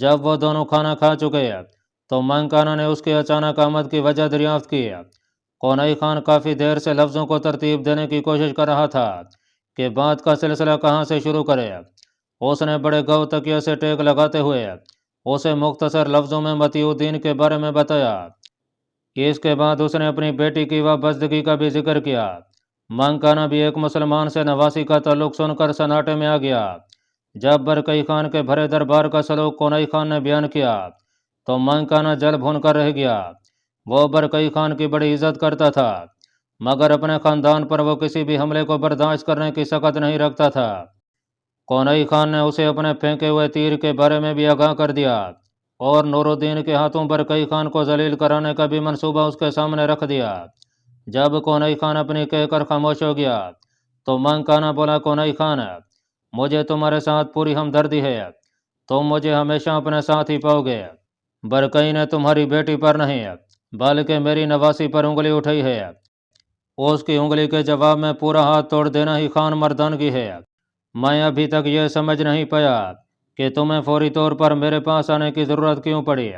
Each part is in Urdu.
جب وہ دونوں کھانا کھا چکے تو منکانہ نے اس کی اچانک آمد کی وجہ دریافت کی۔ کونئی خان کافی دیر سے لفظوں کو ترتیب دینے کی کوشش کر رہا تھا کہ بات کا سلسلہ کہاں سے شروع کرے۔ اس نے بڑے غور تکیے سے ٹیک لگاتے ہوئے اسے مختصر لفظوں میں متی الدین کے بارے میں بتایا۔ اس کے بعد اس نے اپنی بیٹی کی وابستگی کا بھی ذکر کیا۔ منکانہ بھی ایک مسلمان سے نواسی کا تعلق سن کر سناٹے میں آ گیا۔ جب برکئی خان کے بھرے دربار کا سلوک کونئی خان نے بیان کیا تو منکانہ جل بھون کر رہ گیا۔ وہ برکئی خان کی بڑی عزت کرتا تھا، مگر اپنے خاندان پر وہ کسی بھی حملے کو برداشت کرنے کی سخت نہیں رکھتا تھا۔ کونئی خان نے اسے اپنے پھینکے ہوئے تیر کے بارے میں بھی آگاہ کر دیا اور نور الدین کے ہاتھوں برکئی خان کو ذلیل کرانے کا بھی منصوبہ اس کے سامنے رکھ دیا۔ جب کونئی خان اپنی کہہ کر خاموش ہو گیا تو منکانہ بولا، کونئی خان، مجھے تمہارے ساتھ پوری ہمدردی ہے، تم مجھے ہمیشہ اپنے ساتھ ہی پاؤ گے۔ برکئی نے تمہاری بیٹی پر نہیں بلکہ میری نواسی پر انگلی اٹھائی ہے، اس کی انگلی کے جواب میں پورا ہاتھ توڑ دینا ہی خان مردانگی ہے۔ میں ابھی تک یہ سمجھ نہیں پایا کہ تمہیں فوری طور پر میرے پاس آنے کی ضرورت کیوں پڑی۔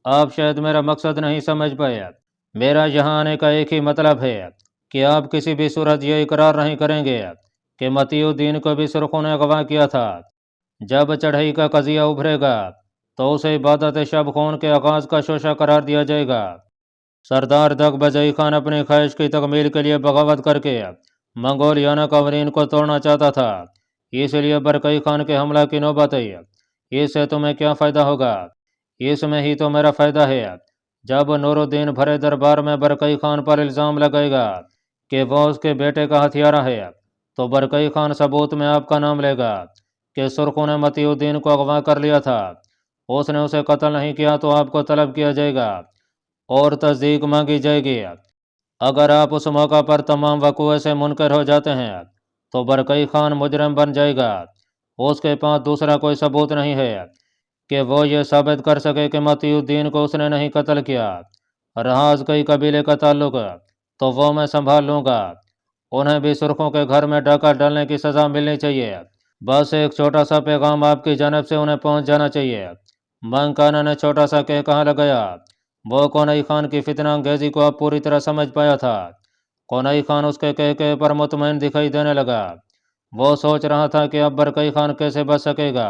آپ شاید میرا مقصد نہیں سمجھ پائے۔ میرا یہاں آنے کا ایک ہی مطلب ہے کہ آپ کسی بھی صورت یہ اقرار نہیں کریں گے کہ متی الدین کو بھی سرخوں نے اغوا کیا تھا۔ جب چڑھائی کا قضیہ ابھرے گا تو اسے عبادت شب خون کے آغاز کا شوشہ قرار دیا جائے گا۔ سردار دغ بجئی خان اپنی خواہش کی تکمیل کے لیے بغاوت کر کے منگولیانہ قوانین کو توڑنا چاہتا تھا، اس لیے برکئی خان کے حملہ کی نوبت آئی۔ اس سے تمہیں کیا فائدہ ہوگا؟ اس میں ہی تو میرا فائدہ ہے۔ جب نور الدین بھرے دربار میں برکئی خان پر الزام لگائے گا کہ وہ اس کے بیٹے کا ہتھیارہ ہے تو برکئی خان ثبوت میں آپ کا نام لے گا کہ سرخوں نے متی الدین کو اغوا کر لیا تھا، اس نے اسے قتل نہیں کیا تو آپ کو طلب کیا جائے گا اور تصدیق مانگی جائے گی۔ اگر آپ اس موقع پر تمام وقوع سے منکر ہو جاتے ہیں تو برکئی خان مجرم بن جائے گا۔ اس کے پاس دوسرا کوئی ثبوت نہیں ہے کہ وہ یہ ثابت کر سکے کہ متی الدین کو اس نے نہیں قتل کیا۔ رہا ازکئی قبیلے کا تعلق تو وہ میں سنبھال لوں گا، انہیں بھی سرخوں کے گھر میں ڈاکہ ڈالنے کی سزا ملنی چاہیے۔ بس ایک چھوٹا سا پیغام آپ کی جانب سے انہیں پہنچ جانا چاہیے۔ منکانہ نے چھوٹا سا کہا لگایا۔ وہ کونئی خان کی فتنہ انگیزی کو اب پوری طرح سمجھ پایا تھا۔ کونئی خان اس کے کہے پر مطمئن دکھائی دینے لگا۔ وہ سوچ رہا تھا کہ اب برکئی خان کیسے بچ سکے گا۔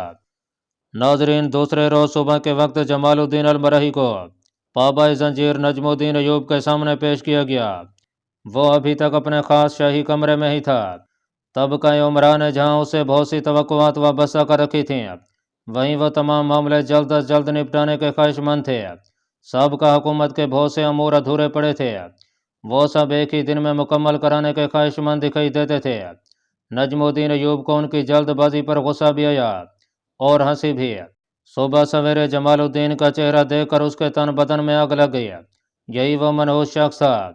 ناظرین، دوسرے روز صبح کے وقت جمال الدین المرہی کو پابائے زنجیر نجم الدین ایوب کے سامنے پیش کیا گیا۔ وہ ابھی تک اپنے خاص شاہی کمرے میں ہی تھا۔ طبقہ عمرا نے جہاں اسے بہت سی توقعات وابستہ کر رکھی تھیں، وہیں وہ تمام معاملے جلد از جلد نپٹانے کے خواہش مند تھے۔ سب کا حکومت کے بہت سے امور ادھورے پڑے تھے، وہ سب ایک ہی دن میں مکمل کرانے کے خواہش مند دکھائی دیتے تھے۔ نجم الدین ایوب کو ان کی جلد بازی پر غصہ بھی آیا اور ہنسی بھی۔ صبح سویرے جمال الدین کا چہرہ دیکھ کر اس کے تن بدن میں آگ لگ گئی۔ یہی وہ منحوس شخص تھا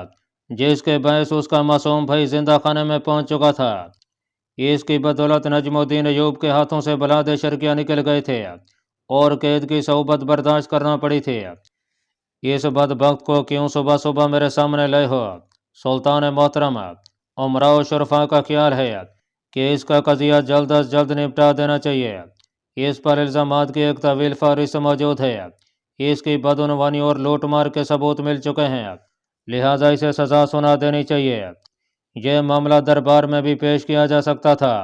جس کے باعث اس کا معصوم بھائی زندہ خانے میں پہنچ چکا تھا۔ اس کی بدولت نجم الدین ایوب کے ہاتھوں سے بلاد شرکیاں نکل گئے تھے اور قید کی صحبت برداشت کرنا پڑی تھی۔ اس بدبخت کو کیوں صبح صبح میرے سامنے لائے ہو؟ سلطان محترم، امراء و شرفاء کا خیال ہے کہ اس کا قضیہ جلد از جلد نپٹا دینا چاہیے۔ اس پر الزامات کی ایک طویل فہرست موجود ہے، اس کی بدعنوانی اور لوٹ مار کے ثبوت مل چکے ہیں، لہٰذا اسے سزا سنا دینی چاہیے۔ یہ معاملہ دربار میں بھی پیش کیا جا سکتا تھا،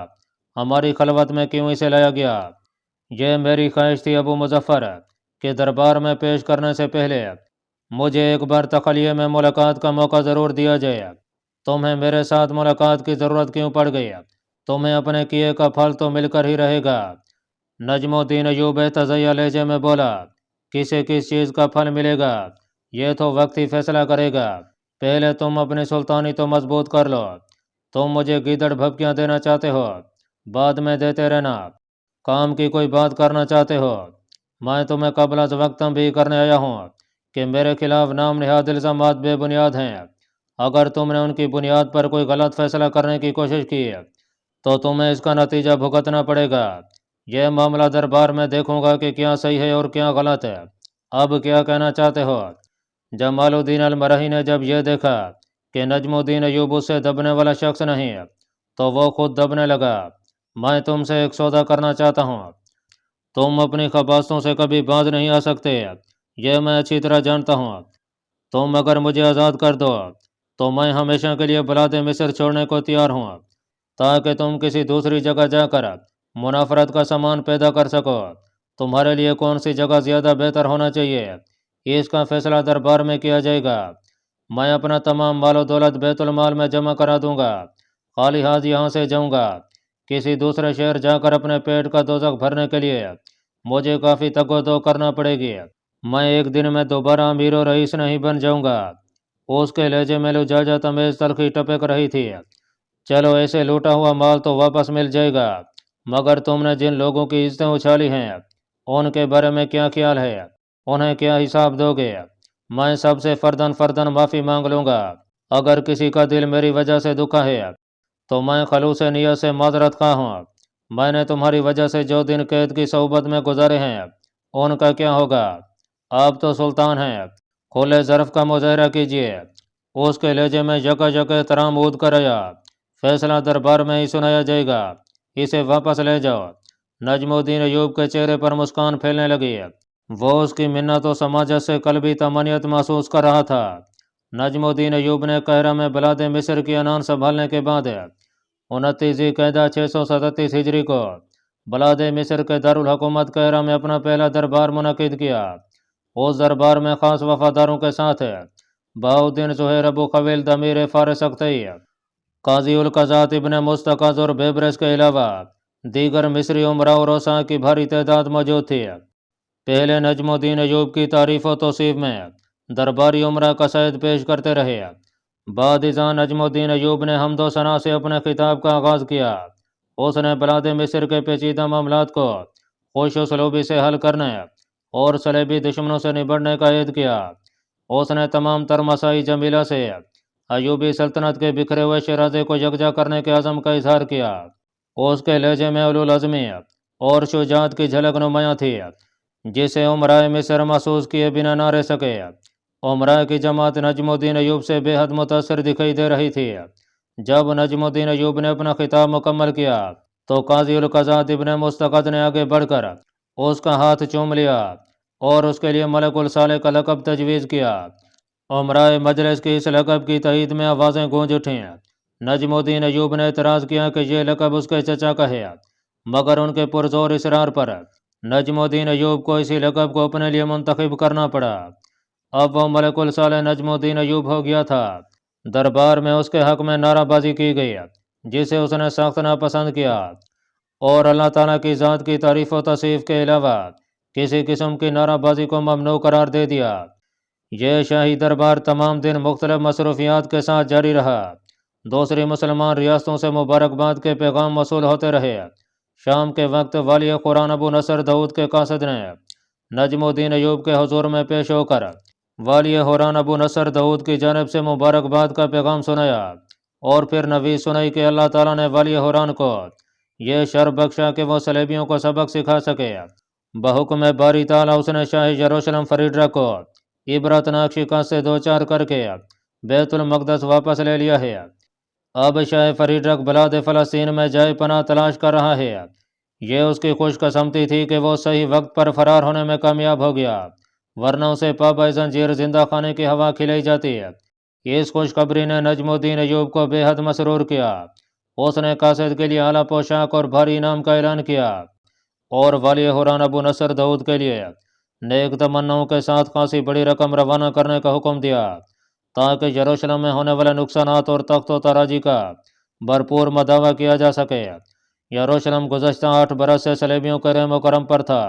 ہماری خلوت میں کیوں اسے لایا گیا؟ یہ میری خواہش تھی ابو مظفر کہ دربار میں پیش کرنے سے پہلے مجھے ایک بار تخلیے میں ملاقات کا موقع ضرور دیا جائے۔ تمہیں میرے ساتھ ملاقات کی ضرورت کیوں پڑ گئی؟ تمہیں اپنے کیے کا پھل تو مل کر ہی رہے گا۔ نجم الدین ایوب تزیہ لہجے میں بولا، کسے کس چیز کا پھل ملے گا یہ تو وقت ہی فیصلہ کرے گا، پہلے تم اپنی سلطانی تو مضبوط کر لو۔ تم مجھے گیدڑ بھبکیاں دینا چاہتے ہو، بعد میں دیتے رہنا۔ کام کی کوئی بات کرنا چاہتے ہو، میں تمہیں قبل از وقت تنبیہ کرنے آیا ہوں کہ میرے خلاف نام نہاد الزامات بے بنیاد ہیں۔ اگر تم نے ان کی بنیاد پر کوئی غلط فیصلہ کرنے کی کوشش کی تو تمہیں اس کا نتیجہ بھگتنا پڑے گا۔ یہ معاملہ دربار میں دیکھوں گا کہ کیا صحیح ہے اور کیا غلط ہے۔ اب کیا کہنا چاہتے ہو؟ جمال الدین المرہی نے جب یہ دیکھا کہ نجم الدین ایوب اس سے دبنے والا شخص نہیں تو وہ خود دبنے لگا۔ میں تم سے ایک سودا کرنا چاہتا ہوں۔ تم اپنی خباستوں سے کبھی باز نہیں آ سکتے، یہ میں اچھی طرح جانتا ہوں۔ تم اگر مجھے آزاد کر دو تو میں ہمیشہ کے لیے بلاد مصر چھوڑنے کو تیار ہوں، تاکہ تم کسی دوسری جگہ جا کر منافرت کا سامان پیدا کر سکو۔ تمہارے لیے کون سی جگہ زیادہ بہتر ہونا چاہیے، اس کا فیصلہ دربار میں کیا جائے گا۔ میں اپنا تمام مال و دولت بیت المال میں جمع کرا دوں گا، خالی ہاتھ یہاں سے جاؤں گا۔ کسی دوسرے شہر جا کر اپنے پیٹ کا دوزخ بھرنے کے لیے مجھے کافی تگ و دو کرنا پڑے گی۔ میں ایک دن میں دوبارہ امیر و رئیس نہیں بن جاؤں گا۔ اس کے لہجے میں لجاجہ تمیز تلخی ٹپک رہی تھی۔ چلو، ایسے لوٹا ہوا مال تو واپس مل جائے گا، مگر تم نے جن لوگوں کی عزتیں اچھالی ہیں ان کے بارے میں کیا خیال ہے؟ انہیں کیا حساب دو گے؟ میں سب سے فردن فردن معافی مانگ لوں گا۔ اگر کسی کا دل میری وجہ سے دکھا ہے تو میں خلوص نیت سے معذرت خواہ ہوں۔ میں نے تمہاری وجہ سے جو دن قید کی صحبت میں گزارے ہیں ان کا کیا ہوگا؟ آپ تو سلطان ہیں، کھلے ظرف کا مظاہرہ کیجیے۔ اس کے لہجے میں یکا یک احترام اود کر آیا۔ فیصلہ دربار میں ہی سنایا جائے گا، اسے واپس لے جاؤ۔ نجم الدین ایوب کے چہرے پر مسکان پھیلنے لگی۔ وہ اس کی منت و سماجت سے قلبی طمانینت محسوس کر رہا تھا۔ نجم الدین ایوب نے قاہرہ میں بلاد مصر کی عنان سنبھالنے کے بعد 29 ذی القعدہ 637 ہجری کو بلاد مصر کے دارالحکومت قاہرہ میں اپنا پہلا دربار منعقد کیا۔ اس دربار میں خاص وفاداروں کے ساتھ بہاؤالدین زہیر ابو خویلد امیر فارس اختئی، قاضی القضات ابن مستقذ اور بیبرس کے علاوہ دیگر مصری امراء اور رؤساء کی بھاری تعداد موجود تھی۔ پہلے نجم الدین ایوب کی تعریف و توصیف میں درباری امراء قصائد پیش کرتے رہے۔ بعد ازاں نجم الدین ایوب نے حمد و ثنا سے اپنے خطاب کا آغاز کیا۔ اس نے بلاد مصر کے پیچیدہ معاملات کو خوش اسلوبی سے حل کرنے اور صلیبی دشمنوں سے نبٹنے کا عہد کیا۔ اس نے تمام تر مساعی جمیلہ سے ایوبی سلطنت کے بکھرے ہوئے شیرازے کو یکجا کرنے کے عزم کا اظہار کیا۔ اس کے لہجے میں اولوالعزمی اور شجاعت کی جھلک نمایاں تھی، جسے امرائے مصر محسوس کیے بنا نہ رہ سکے۔ امراء کی جماعت نجم الدین ایوب سے بے حد متاثر دکھائی دے رہی تھی۔ جب نجم الدین ایوب نے اپنا خطاب مکمل کیا تو قاضی القضات ابن مستقد نے آگے بڑھ کر اس کا ہاتھ چوم لیا اور اس کے لیے ملک الصالح کا لقب تجویز کیا۔ امرائے مجلس کی اس لقب کی تائید میں آوازیں گونج اٹھیں۔ نجم الدین ایوب نے اعتراض کیا کہ یہ لقب اس کے چچا کا ہے، مگر ان کے پرزور اصرار پر نجم الدین ایوب کو اسی لقب کو اپنے لیے منتخب کرنا پڑا۔ اب وہ ملک الصالح نجم الدین ایوب ہو گیا تھا۔ دربار میں اس کے حق میں نعرہ بازی کی گئی، جسے اس نے سخت ناپسند کیا، اور اللہ تعالیٰ کی ذات کی تعریف و توصیف کے علاوہ کسی قسم کی نعرہ بازی کو ممنوع قرار دے دیا۔ یہ شاہی دربار تمام دن مختلف مصروفیات کے ساتھ جاری رہا۔ دوسری مسلمان ریاستوں سے مبارکباد کے پیغام موصول ہوتے رہے۔ شام کے وقت والی قرآن ابو نصر داؤد کے قاصد نے نجم الدین ایوب کے حضور میں پیش ہو کر والی حوران ابو نصر داؤد کی جانب سے مبارکباد کا پیغام سنایا، اور پھر نوید سنائی کہ اللہ تعالیٰ نے والی حوران کو یہ شرف بخشا کہ وہ صلیبیوں کو سبق سکھا سکے۔ بحکم باری تعالیٰ اس نے شاہ یروشلم فریڈرک کو عبرتناک شکست سے دوچار کر کے بیت المقدس واپس لے لیا ہے۔ اب شاہ فریڈرک بلاد فلسطین میں جائے پناہ تلاش کر رہا ہے۔ یہ اس کی خوش قسمتی تھی کہ وہ صحیح وقت پر فرار ہونے میں کامیاب ہو گیا، ورنہ اسے پابہ زنجیر زندہ خانے کی ہوا کھلائی جاتی۔ اس خوشخبری نے نجم الدین ایوب کو بے حد مسرور کیا۔ اس نے قاصد کے لیے اعلیٰ پوشاک اور بھاری انعام کا اعلان کیا، اور والی حوران ابو نصر داؤد کے لیے نیک تمناؤں کے ساتھ خاصی بڑی رقم روانہ کرنے کا حکم دیا، تاکہ یروشلم میں ہونے والے نقصانات اور تخت و تاراجی کا بھرپور مداوع کیا جا سکے۔ یروشلم گزشتہ 8 برس سے صلیبیوں کے رحم و کرم پر تھا۔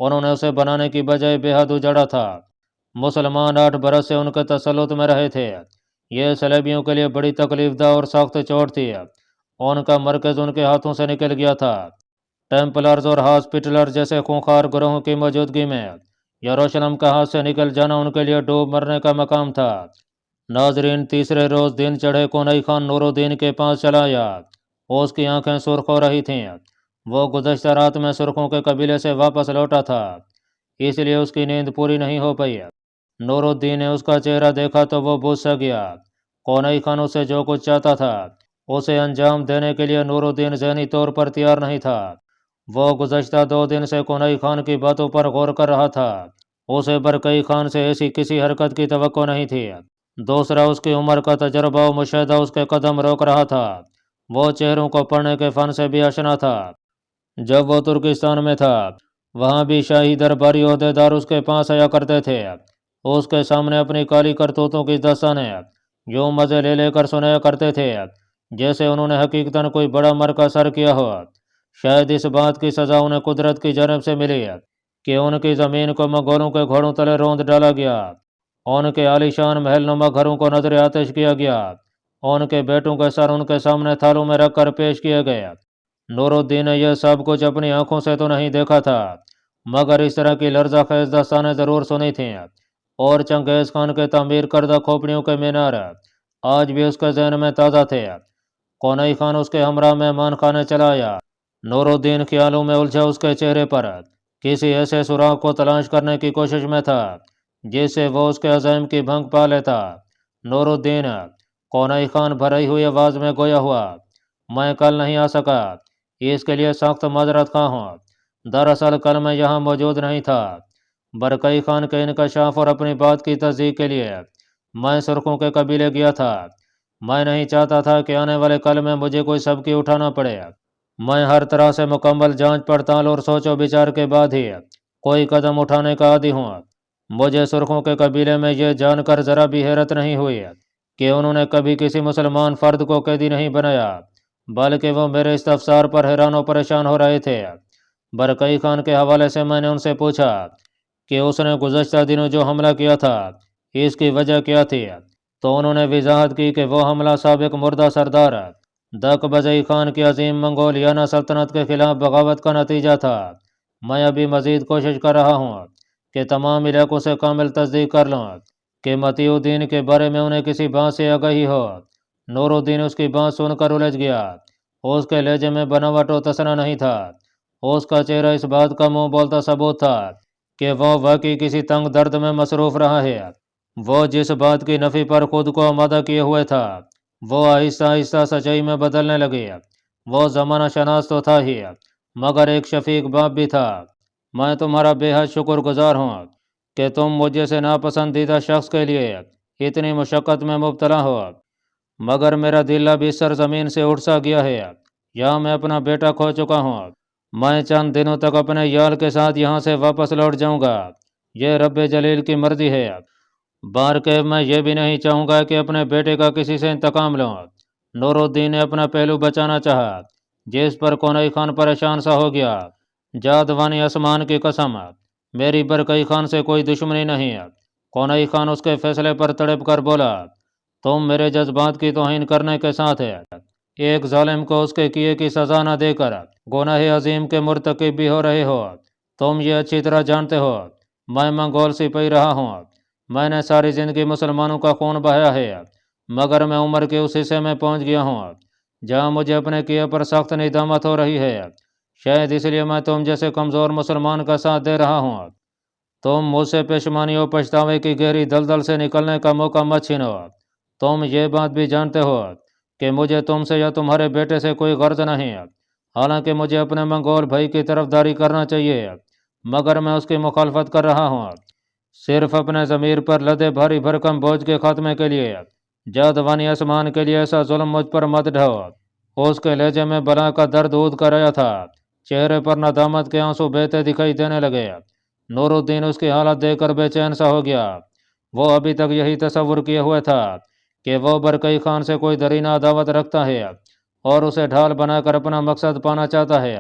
انہوں نے اسے بنانے کی بجائے بے حد اجڑا تھا۔ مسلمان 8 برس سے ان کے تسلط میں رہے تھے۔ یہ صلیبیوں کے لیے بڑی تکلیف دہ اور سخت چوٹ تھی۔ ان کا مرکز ان کے ہاتھوں سے نکل گیا تھا۔ ٹیمپلرز اور ہاسپٹلر جیسے خونخوار گروہوں کی موجودگی میں یروشلم کا ہاتھ سے نکل جانا ان کے لیے ڈوب مرنے کا مقام تھا۔ ناظرین، تیسرے روز دن چڑھے کونئی خان نور الدین کے پاس چلا آیا۔ اس کی آنکھیں سرخ ہو رہی تھیں۔ وہ گزشتہ رات میں سرخوں کے قبیلے سے واپس لوٹا تھا، اس لیے اس کی نیند پوری نہیں ہو پائی۔ نور الدین نے اس کا چہرہ دیکھا تو وہ بجھ سا گیا۔ کونئی خان اسے جو کچھ چاہتا تھا اسے انجام دینے کے لیے نور الدین ذہنی طور پر تیار نہیں تھا۔ وہ گزشتہ 2 دن سے کنئی خان کی باتوں پر غور کر رہا تھا۔ اسے برکئی خان سے ایسی کسی حرکت کی توقع نہیں تھی۔ دوسرا، اس کی عمر کا تجربہ و مشاہدہ اس کے قدم روک رہا تھا۔ وہ چہروں کو پڑھنے کے فن سے بھی آشنا تھا۔ جب وہ ترکستان میں تھا، وہاں بھی شاہی درباری عہدیدار اس کے پاس آیا کرتے تھے۔ اس کے سامنے اپنی کالی کرتوتوں کی داستانیں یوں مزے لے لے کر سنایا کرتے تھے جیسے انہوں نے حقیقتاً کوئی بڑا مرکہ سر کیا ہو۔ شاید اس بات کی سزا انہیں قدرت کی جانب سے ملی کہ ان کی زمین کو منگولوں کے گھوڑوں تلے روند ڈالا گیا، ان کے عالیشان محل نما گھروں کو نظر آتش کیا گیا، ان کے بیٹوں کے سر ان کے سامنے تھالوں میں رکھ کر پیش کیے گئے۔ نور الدین نے یہ سب کچھ اپنی آنکھوں سے تو نہیں دیکھا تھا، مگر اس طرح کی لرزہ خیز داستانیں ضرور سنی تھیں، اور چنگیز خان کے تعمیر کردہ کھوپڑیوں کے مینار آج بھی اس کے ذہن میں تازہ تھے۔ کونئی خان اس کے ہمراہ مہمان خانے چلا آیا۔ نور الدین خیالوں میں الجھا اس کے چہرے پر کسی ایسے سراغ کو تلاش کرنے کی کوشش میں تھا جس سے وہ اس کے عزائم کی بھنگ پا لیتا۔ نور الدین، کونئی خان بھری ہوئی آواز میں گویا ہوا، میں کل نہیں آ سکا، اس کے لیے سخت معذرت خواہ ہوں۔ دراصل کل میں یہاں موجود نہیں تھا۔ برکئی خان کے انکشاف اور اپنی بات کی تصدیق کے لیے میں سرخوں کے قبیلے گیا تھا۔ میں نہیں چاہتا تھا کہ آنے والے کل میں مجھے کوئی سبکی اٹھانا پڑے۔ میں ہر طرح سے مکمل جانچ پڑتال اور سوچ و بچار کے بعد ہی کوئی قدم اٹھانے کا عادی ہوں۔ مجھے سرخوں کے قبیلے میں یہ جان کر ذرا بھی حیرت نہیں ہوئی کہ انہوں نے کبھی کسی مسلمان فرد کو قیدی نہیں بنایا، بلکہ وہ میرے استفسار پر حیران و پریشان ہو رہے تھے۔ برکئی خان کے حوالے سے میں نے ان سے پوچھا کہ اس نے گزشتہ دنوں جو حملہ کیا تھا اس کی وجہ کیا تھی، تو انہوں نے وضاحت کی کہ وہ حملہ سابق مردہ سردار دک بزئی خان کی عظیم منگولیانہ سلطنت کے خلاف بغاوت کا نتیجہ تھا۔ میں ابھی مزید کوشش کر رہا ہوں کہ تمام علاقوں سے کامل تصدیق کر لوں کہ متی الدین کے بارے میں انہیں کسی بات سے آگاہی ہو۔ نور الدین اس کی بات سن کر الجھ گیا۔ اس کے لہجے میں بناوٹ و تسنا نہیں تھا، اس کا چہرہ اس بات کا منہ بولتا ثبوت تھا کہ وہ واقعی کسی تنگ درد میں مصروف رہا ہے۔ وہ جس بات کی نفی پر خود کو آمادہ کیے ہوئے تھا وہ آہستہ آہستہ سچائی میں بدلنے لگی۔ وہ زمانہ شناس تو تھا ہی، مگر ایک شفیق باپ بھی تھا۔ میں تمہارا بے حد شکر گزار ہوں کہ تم مجھے سے ناپسندیدہ شخص کے لیے اتنی مشقت میں مبتلا ہو، مگر میرا دل اب اس سرزمین سے اٹھ سا گیا ہے۔ یہاں میں اپنا بیٹا کھو چکا ہوں۔ میں چند دنوں تک اپنے یال کے ساتھ یہاں سے واپس لوٹ جاؤں گا، یہ رب جلیل کی مرضی ہے۔ بار کے میں یہ بھی نہیں چاہوں گا کہ اپنے بیٹے کا کسی سے انتقام لوں۔ نور الدین نے اپنا پہلو بچانا چاہا، جس پر کونئی خان پریشان سا ہو گیا۔ جادوانی آسمان کی قسم، میری برکئی خان سے کوئی دشمنی نہیں۔ کونئی خان اس کے فیصلے پر تڑپ کر بولا، تم میرے جذبات کی توہین کرنے کے ساتھ ایک ظالم کو اس کے کیے کی سزا نہ دے کر گناہ عظیم کے مرتکب بھی ہو رہے ہو۔ تم یہ اچھی طرح جانتے ہو میں منگول سپاہی رہا ہوں، میں نے ساری زندگی مسلمانوں کا خون بہایا ہے، مگر میں عمر کے اس حصے میں پہنچ گیا ہوں جہاں مجھے اپنے کیے پر سخت ندامت ہو رہی ہے۔ شاید اس لیے میں تم جیسے کمزور مسلمان کا ساتھ دے رہا ہوں۔ تم مجھ سے پشیمانی و پچھتاوے کی گہری دلدل سے نکلنے کا موقع مت چھینو۔ تم یہ بات بھی جانتے ہو کہ مجھے تم سے یا تمہارے بیٹے سے کوئی غرض نہیں، حالانکہ مجھے اپنے منگول بھائی کی طرفداری کرنا چاہیے، مگر میں اس کی مخالفت کر رہا ہوں، صرف اپنے ضمیر پر لدے بھاری بھرکم بوجھ کے خاتمے کے لیے۔ جادوانی آسمان کے لیے ایسا ظلم مجھ پر مت ڈھو۔ اس کے لہجے میں بلا کا درد اود کر آیا تھا، چہرے پر ندامت کے آنسو بہتے دکھائی دینے لگے۔ نور الدین اس کی حالت دیکھ کر بے چین سا ہو گیا۔ وہ ابھی تک یہی تصور کیے ہوئے تھا کہ وہ برکئی خان سے کوئی درینہ عداوت رکھتا ہے اور اسے ڈھال بنا کر اپنا مقصد پانا چاہتا ہے،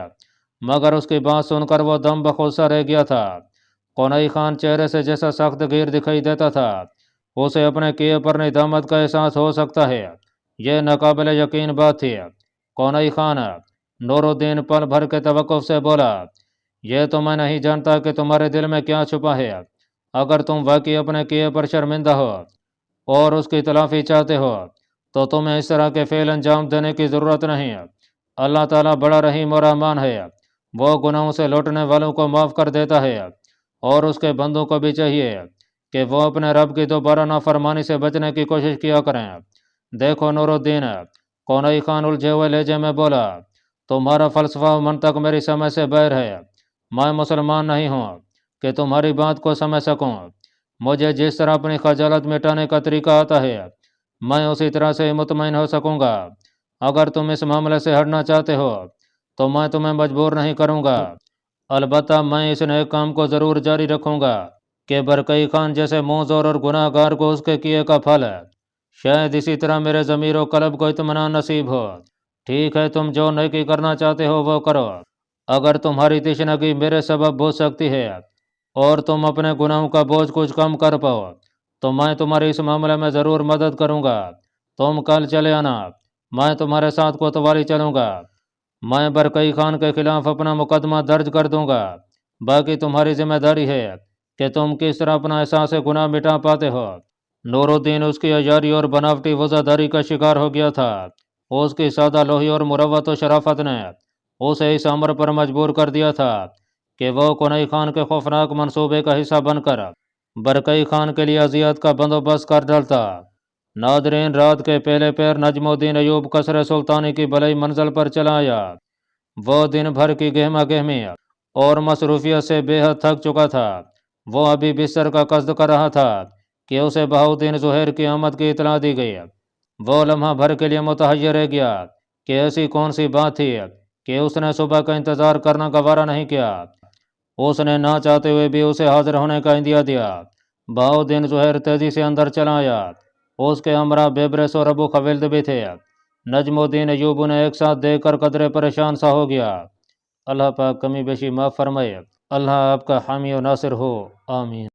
مگر اس کی بات سن کر وہ دم بخود سا رہ گیا تھا۔ کونئی خان چہرے سے جیسا سخت گیر دکھائی دیتا تھا، اسے اپنے کیے پر ندامت کا احساس ہو سکتا ہے، یہ ناقابل یقین بات تھی۔ کونئی خان، نور الدین پل بھر کے توقف سے بولا، یہ تو میں نہیں جانتا کہ تمہارے دل میں کیا چھپا ہے۔ اگر تم واقعی اپنے کیے پر شرمندہ ہو اور اس کی تلافی چاہتے ہو تو تمہیں اس طرح کے فعل انجام دینے کی ضرورت نہیں۔ اللہ تعالیٰ بڑا رحیم اور رحمان ہے، وہ گناہوں سے لوٹنے والوں کو معاف کر دیتا ہے، اور اس کے بندوں کو بھی چاہیے کہ وہ اپنے رب کی دوبارہ نافرمانی سے بچنے کی کوشش کیا کریں۔ دیکھو نور الدین، کونئی خان الجھے ہوئے لہجے میں بولا، تمہارا فلسفہ و منطق میری سمجھ سے باہر ہے، میں مسلمان نہیں ہوں کہ تمہاری بات کو سمجھ سکوں۔ مجھے جس طرح اپنی خجالت مٹانے کا طریقہ آتا ہے میں اسی طرح سے مطمئن ہو سکوں گا۔ اگر تم اس معاملے سے ہٹنا چاہتے ہو تو میں تمہیں مجبور نہیں کروں گا، البتہ میں اس نیک کام کو ضرور جاری رکھوں گا کہ برکئی خان جیسے منہزور اور گناہ گار کو اس کے کیے کا پھل ہے۔ شاید اسی طرح میرے ضمیر و قلب کو اطمینان نصیب ہو۔ ٹھیک ہے، تم جو نیکی کرنا چاہتے ہو وہ کرو۔ اگر تمہاری تشنگی میرے سبب بجھ سکتی ہے اور تم اپنے گناہوں کا بوجھ کچھ کم کر پاؤ تو میں تمہاری اس معاملے میں ضرور مدد کروں گا۔ تم کل چلے آنا، میں تمہارے ساتھ کوتوالی چلوں گا۔ میں برکئی خان کے خلاف اپنا مقدمہ درج کر دوں گا۔ باقی تمہاری ذمہ داری ہے کہ تم کس طرح اپنا احساس گناہ مٹا پاتے ہو۔ نور الدین اس کی عیاری اور بناوٹی وضعداری کا شکار ہو گیا تھا۔ اس کی سادہ لوحی اور مروت و شرافت نے اسے اس امر پر مجبور کر دیا تھا کہ وہ کنئی خان کے خوفناک منصوبے کا حصہ بن کر برکئی خان کے لیے اذیت کا بندوبست کر ڈالتا۔ ناظرین، رات کے پہلے پیر نجم الدین ایوب قصر سلطانی کی بلئی منزل پر چلا آیا۔ وہ دن بھر کی گہما گہمی اور مصروفیت سے بے حد تھک چکا تھا۔ وہ ابھی بستر کا قصد کر رہا تھا کہ اسے بہاؤدین زہیر کی آمد کی اطلاع دی گئی۔ وہ لمحہ بھر کے لیے متحیر رہ گیا کہ ایسی کون سی بات تھی کہ اس نے صبح کا انتظار کرنا گوارا نہیں کیا۔ اس نے نہ چاہتے ہوئے بھی اسے حاضر ہونے کا عندیہ دیا۔ بہاؤدین زہیر تیزی سے اندر چلا آیا۔ اس کے ہمراہ بیبرس اور ابو خویلد بھی تھے۔ نجم الدین ایوب انہیں ایک ساتھ دیکھ کر قدرے پریشان سا ہو گیا۔ اللہ پاک کمی بیشی معاف فرمائے۔ اللہ آپ کا حامی و ناصر ہو، آمین۔